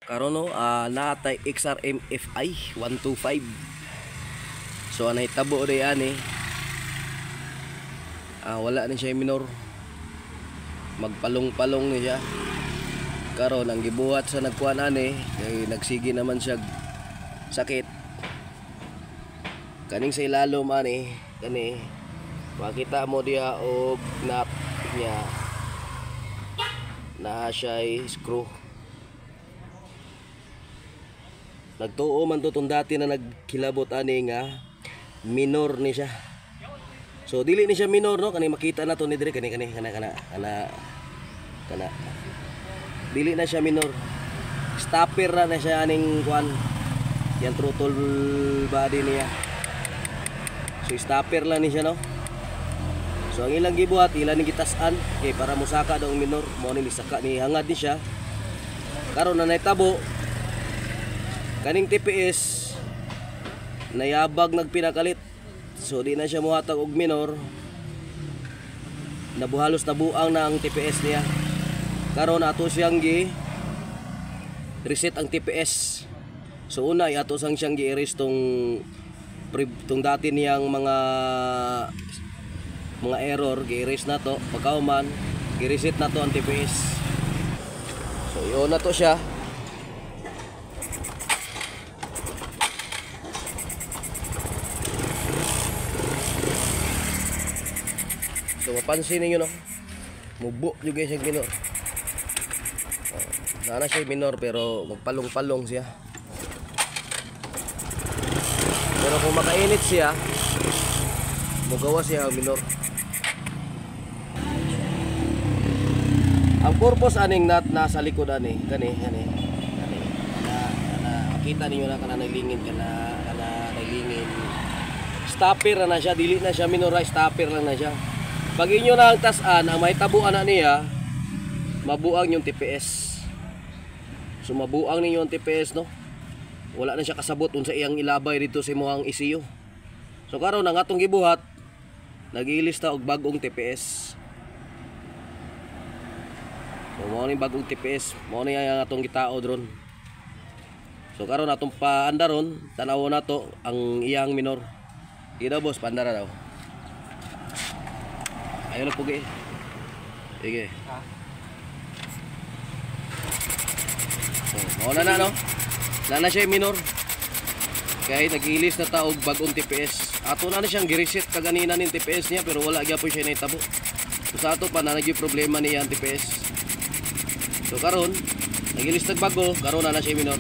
karon no natay XRM FI 125. So anay tabo ri ani. Wala ni siya minor. Magpalong-palong ni siya. Karon ang gibuhat sa nagkuan ani, kay nagsigi naman siya sakit. Kaning sa ilalom ani, kani makita mo diya og nut niya na siya screw. Nagtuo man to tong dati na nagkilabot ani nga minor ni siya. So dili ni siya minor no, kani makita na to ni dire kana dili na siya minor. Stopper na siya aning kuan. Yan throttle body niya. So stopper lang ni siya no. So ang ilang gibuhat, ilang ni gitasan kay para musaka daw ang minor, mo ni saka ni hangad ni siya. Karon na nahitabo kaning TPS nayabag nagpinakalit. So di na siya muhatag og minor. Nabuhalos nabuang na ang TPS niya. Karon ato siyang gi reset ang TPS. So una ato siyang gi-erase tong dati niyang mga error, gi-erase na to. Pagkauman gi-reset na to ang TPS. So iyon na to siya. So mapansin niyo no, mubo juga siya minor. Sana siya minor pero magpalong-palong siya. Pero kung makainit siya, magawa siya minor. Ang purpose aning nut nasa likod ani, kani. Makita niyo na kana naglingin naglingin. Stopper na siya, dili na siya minor, stopper lang na siya. Pag inyo na ang tasan, ang may tabuan na niya, mabuang yung TPS. So mabuang ninyo ang TPS no. Wala na siya kasabot unsa iyang ilabay dito sa imong ECU. So karon ang atong gibuhat, nag-ilista og bagong TPS. So mo ni bagong TPS, mo ni ang atong gitao dron. So karon atong paandaron, tan-awon nato ang iyang minor. Di daw boss, paandara daw. Ayaw na pugi. Sige. So, na no? Na siya minor. Kaya nag-ilis na taog bagong TPS. Ato na siyang gireset kaganina ning TPS niya pero wala gyapon siya naitabo. So sa ato pa na naging problema niya ang TPS. So karon, nag-ilis tag bago, karon na siya minor.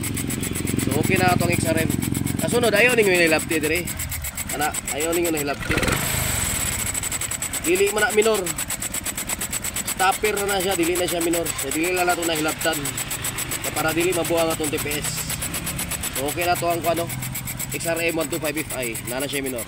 So okay na atong XRM. Kasunod ayaw ninyo hilapti dire. Ana, ayaw ninyo na hilapti. Dili man na minor. Stopper na siya, dili na siya minor. So dili lang nato na hilaptan. Para dili mabuang atong TPS. So okay na to ang kuano XRM 125 FI, na siya minor.